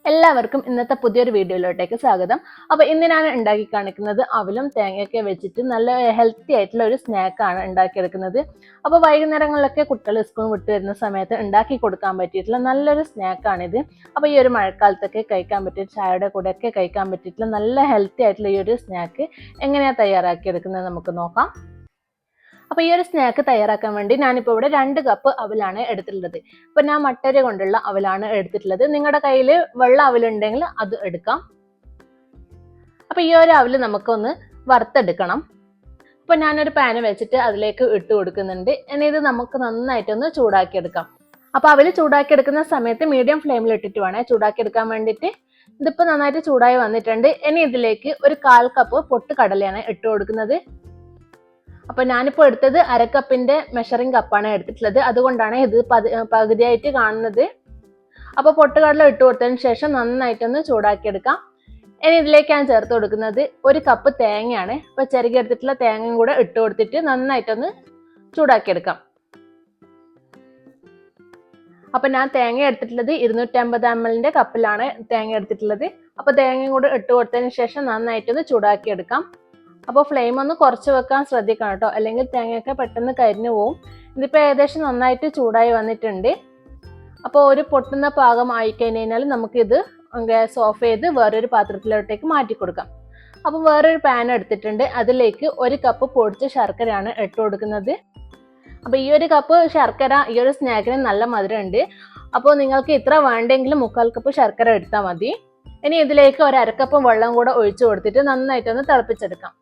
എല്ലാവർക്കും ഇന്നത്തെ പുതിയൊരു വീഡിയോയിലോട്ടേക്ക് സ്വാഗതം. അപ്പോൾ ഇന്ന് ഞാൻ ഉണ്ടാക്കി കാണിക്കുന്നത് അവലും തേങ്ങയൊക്കെ വെച്ചിട്ട് നല്ല ഹെൽത്തി ആയിട്ടുള്ള ഒരു സ്നാക്കാണ് ഉണ്ടാക്കിയെടുക്കുന്നത്. അപ്പോൾ വൈകുന്നേരങ്ങളിലൊക്കെ കുട്ടികൾ സ്കൂൾ വിട്ട് വരുന്ന സമയത്ത് ഉണ്ടാക്കി കൊടുക്കാൻ പറ്റിയിട്ടുള്ള നല്ലൊരു സ്നാക്കാണിത്. അപ്പോൾ ഈ ഒരു മഴക്കാലത്തൊക്കെ കഴിക്കാൻ പറ്റിയ ചായയുടെ കൂടെയൊക്കെ കഴിക്കാൻ പറ്റിയിട്ടുള്ള നല്ല ഹെൽത്തി ആയിട്ടുള്ള ഈ ഒരു സ്നാക്ക് എങ്ങനെയാണ് തയ്യാറാക്കിയെടുക്കുന്നത് നമുക്ക് നോക്കാം. അപ്പോൾ ഈ ഒരു സ്നാക്ക് തയ്യാറാക്കാൻ വേണ്ടി ഞാനിപ്പോൾ ഇവിടെ 2 കപ്പ് അവലാണ് എടുത്തിട്ടുള്ളത്. അപ്പോൾ ഞാൻ മട്ടരി കൊണ്ടുള്ള അവലാണ് എടുത്തിട്ടുള്ളത്. നിങ്ങളുടെ കയ്യിൽ വെള്ള അവലുണ്ടെങ്കിൽ അത് എടുക്കാം. അപ്പോൾ ഈ ഒരു അവല് നമുക്കൊന്ന് വറുത്തെടുക്കണം. അപ്പോൾ ഞാനൊരു പാന് വെച്ചിട്ട് അതിലേക്ക് ഇട്ട് കൊടുക്കുന്നുണ്ട്. ഇനി ഇത് നമുക്ക് നന്നായിട്ടൊന്ന് ചൂടാക്കിയെടുക്കാം. അപ്പോൾ അവല് ചൂടാക്കിയെടുക്കുന്ന സമയത്ത് മീഡിയം ഫ്ലെയിമിൽ ഇട്ടിട്ട് വേണേ ചൂടാക്കിയെടുക്കാൻ വേണ്ടിയിട്ട്. ഇതിപ്പോൾ നന്നായിട്ട് ചൂടായി വന്നിട്ടുണ്ട്. ഇനി ഇതിലേക്ക് ഒരു 1/4 കപ്പ് പൊട്ടുകടലയാണ് ഇട്ട് കൊടുക്കുന്നത്. അപ്പോൾ ഞാനിപ്പോൾ എടുത്തത് 1/2 കപ്പിന്റെ മെഷറിംഗ് കപ്പാണ് എടുത്തിട്ടുള്ളത്. അതുകൊണ്ടാണ് ഇത് പകുതിയായിട്ട് കാണുന്നത്. അപ്പോൾ പൊട്ടുകടല ഇട്ട് കൊടുത്തതിന് ശേഷം നന്നായിട്ടൊന്ന് ചൂടാക്കിയെടുക്കാം. ഇനി ഇതിലേക്ക് ഞാൻ ചേർത്ത് കൊടുക്കുന്നത് 1 കപ്പ് തേങ്ങയാണ്. അപ്പോൾ ചിരകി എടുത്തിട്ടുള്ള തേങ്ങയും കൂടെ ഇട്ട് കൊടുത്തിട്ട് നന്നായിട്ടൊന്ന് ചൂടാക്കിയെടുക്കാം. അപ്പോൾ ഞാൻ തേങ്ങ എടുത്തിട്ടുള്ളത് 250 ml കപ്പിലാണ് തേങ്ങ എടുത്തിട്ടുള്ളത്. അപ്പോൾ തേങ്ങയും കൂടെ ഇട്ട് കൊടുത്തതിന് ശേഷം നന്നായിട്ടൊന്ന് ചൂടാക്കിയെടുക്കാം. അപ്പോൾ ഫ്ലെയിം ഒന്ന് കുറച്ച് വെക്കാൻ ശ്രദ്ധിക്കണം കേട്ടോ, അല്ലെങ്കിൽ തേങ്ങയൊക്കെ പെട്ടെന്ന് കരിഞ്ഞു പോവും. ഇതിപ്പോൾ ഏകദേശം നന്നായിട്ട് ചൂടായി വന്നിട്ടുണ്ട്. അപ്പോൾ ഒരു പൊട്ടുന്ന പാകം ആയിക്കഴിഞ്ഞാൽ നമുക്കിത് ഗ്യാസ് ഓഫ് ചെയ്ത് വേറൊരു പാത്രത്തിലോട്ടേക്ക് മാറ്റി കൊടുക്കാം. അപ്പോൾ വേറൊരു പാൻ എടുത്തിട്ടുണ്ട്. അതിലേക്ക് 1 കപ്പ് പൊടിച്ച ശർക്കരയാണ് ഇട്ട് കൊടുക്കുന്നത്. അപ്പോൾ ഈ 1 കപ്പ് ശർക്കര ഈ ഒരു സ്നാക്കിന് നല്ല മധുരമുണ്ട്. അപ്പോൾ നിങ്ങൾക്ക് ഇത്ര വേണ്ടെങ്കിലും 3/4 കപ്പ് ശർക്കര എടുത്താൽ മതി. ഇനി ഇതിലേക്ക് 1/2 കപ്പ് വെള്ളം കൂടെ ഒഴിച്ചു കൊടുത്തിട്ട് നന്നായിട്ടൊന്ന് തിളപ്പിച്ചെടുക്കാം.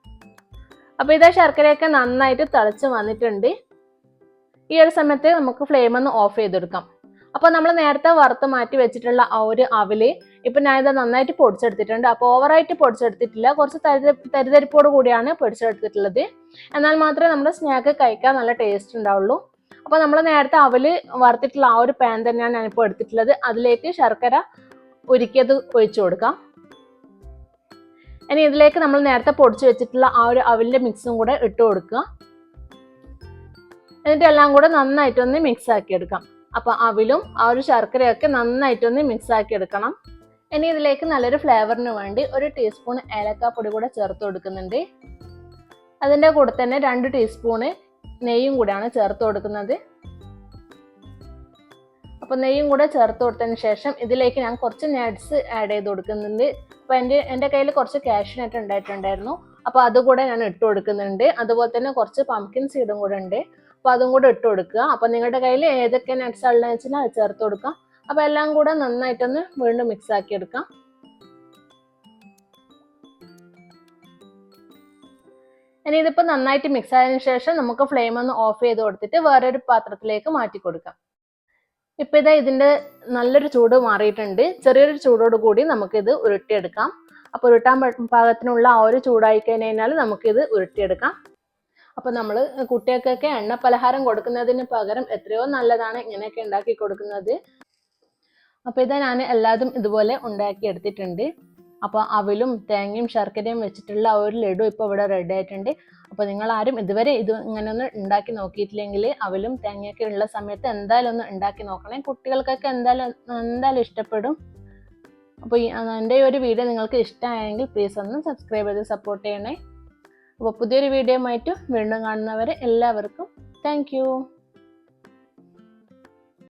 അപ്പോൾ ഇതാ ശർക്കരയൊക്കെ നന്നായിട്ട് തിളച്ച് വന്നിട്ടുണ്ട്. ഈ ഒരു സമയത്ത് നമുക്ക് ഫ്ലെയിം ഒന്ന് ഓഫ് ചെയ്തെടുക്കാം. അപ്പോൾ നമ്മൾ നേരത്തെ വറുത്ത് മാറ്റി വെച്ചിട്ടുള്ള ആ ഒരു അവല് ഇപ്പം ഞാനിത് നന്നായിട്ട് പൊടിച്ചെടുത്തിട്ടുണ്ട്. അപ്പോൾ ഓവറായിട്ട് പൊടിച്ചെടുത്തിട്ടില്ല, കുറച്ച് തരിതരിപ്പോട് കൂടിയാണ് പൊടിച്ചെടുത്തിട്ടുള്ളത്. എന്നാൽ മാത്രമേ നമ്മുടെ സ്നാക്ക് കഴിക്കാൻ നല്ല ടേസ്റ്റ് ഉണ്ടാവുള്ളൂ. അപ്പോൾ നമ്മൾ നേരത്തെ അവല് വറുത്തിട്ടുള്ള ആ ഒരു പാൻ തന്നെയാണ് ഞാനിപ്പോൾ എടുത്തിട്ടുള്ളത്. അതിലേക്ക് ശർക്കര ഉരുക്കിയത് ഒഴിച്ചു കൊടുക്കാം. ഇനി ഇതിലേക്ക് നമ്മൾ നേരത്തെ പൊടിച്ച് വെച്ചിട്ടുള്ള ആ ഒരു അവലിന്റെ മിക്സും കൂടെ ഇട്ട് കൊടുക്കുക. എന്നിട്ട് എല്ലാം കൂടെ നന്നായിട്ടൊന്ന് മിക്സ് ആക്കി എടുക്കാം. അപ്പോൾ അവലും ആ ഒരു ശർക്കരയൊക്കെ നന്നായിട്ടൊന്ന് മിക്സ് ആക്കി എടുക്കണം. ഇനി ഇതിലേക്ക് നല്ലൊരു ഫ്ലേവറിന് വേണ്ടി 1 ടീസ്പൂൺ ഏലക്കാപ്പൊടി കൂടെ ചേർത്ത് കൊടുക്കുന്നുണ്ട്. അതിൻ്റെ കൂടെ തന്നെ 2 ടീസ്പൂണ് നെയ്യും കൂടെയാണ് ചേർത്ത് കൊടുക്കുന്നത്. അപ്പോൾ നെയ്യും കൂടെ ചേർത്ത് കൊടുത്തതിന് ശേഷം ഇതിലേക്ക് ഞാൻ കുറച്ച് നട്ട്സ് ആഡ് ചെയ്ത് കൊടുക്കുന്നുണ്ട്. അപ്പോൾ എൻ്റെ കയ്യിൽ കുറച്ച് കാഷ്യൂ നട്ട് ഉണ്ടായിട്ടുണ്ടായിരുന്നു. അപ്പോൾ അതുകൂടെ ഞാൻ ഇട്ട് കൊടുക്കുന്നുണ്ട്. അതുപോലെ തന്നെ കുറച്ച് പംകിൻ സീഡും കൂടെ ഉണ്ട്. അപ്പോൾ അതും കൂടെ ഇട്ട് കൊടുക്കുക. അപ്പോൾ നിങ്ങളുടെ കയ്യിൽ ഏതൊക്കെ നട്ട്സ് ഉള്ളതെന്ന് വെച്ചാൽ അത് ചേർത്ത് കൊടുക്കാം. അപ്പോൾ എല്ലാം കൂടെ നന്നായിട്ടൊന്ന് വീണ്ടും മിക്സ് ആക്കി എടുക്കാം. ഇനി ഇതിപ്പോൾ നന്നായിട്ട് മിക്സ് ആയതിനു ശേഷം നമുക്ക് ഫ്ലെയിം ഒന്ന് ഓഫ് ചെയ്ത് കൊടുത്തിട്ട് വേറൊരു പാത്രത്തിലേക്ക് മാറ്റി കൊടുക്കാം. ഇപ്പം ഇതാ ഇതിൻ്റെ നല്ലൊരു ചൂട് മാറിയിട്ടുണ്ട്. ചെറിയൊരു ചൂടോട് കൂടി നമുക്കിത് ഉരുട്ടിയെടുക്കാം. അപ്പോൾ ഉരുട്ടാൻ പാകത്തിനുള്ള ആ ഒരു ചൂടായി കഴിഞ്ഞാൽ നമുക്കിത് ഉരുട്ടിയെടുക്കാം. അപ്പോൾ നമ്മൾ കുട്ടികൾക്കൊക്കെ എണ്ണ പലഹാരം കൊടുക്കുന്നതിന് പകരം എത്രയോ നല്ലതാണ് ഇങ്ങനെയൊക്കെ ഉണ്ടാക്കി കൊടുക്കുന്നത്. അപ്പോൾ ഇതാ ഞാൻ എല്ലാതും ഇതുപോലെ ഉണ്ടാക്കി എടുത്തിട്ടുണ്ട്. അപ്പോൾ അവലും തേങ്ങയും ശർക്കരയും വെച്ചിട്ടുള്ള ആ ഒരു ലഡു ഇപ്പോൾ ഇവിടെ റെഡി ആയിട്ടുണ്ട്. അപ്പോൾ നിങ്ങൾ ആരും ഇതുവരെ ഇത് ഇങ്ങനെ ഒന്ന് ഉണ്ടാക്കി നോക്കിയിട്ടില്ലെങ്കിൽ അവലും തേങ്ങയൊക്കെ ഉള്ള സമയത്ത് എന്തായാലും ഒന്ന് ഉണ്ടാക്കി നോക്കണേ. കുട്ടികൾക്കൊക്കെ എന്തായാലും ഇഷ്ടപ്പെടും. അപ്പോൾ എൻ്റെ ഈ ഒരു വീഡിയോ നിങ്ങൾക്ക് ഇഷ്ടമായെങ്കിൽ പ്ലീസ് ഒന്ന് സബ്സ്ക്രൈബ് ചെയ്ത് സപ്പോർട്ട് ചെയ്യണേ. അപ്പോൾ പുതിയൊരു വീഡിയോ ആയിട്ട് വീണ്ടും കാണുന്നവരെ എല്ലാവർക്കും താങ്ക് യു.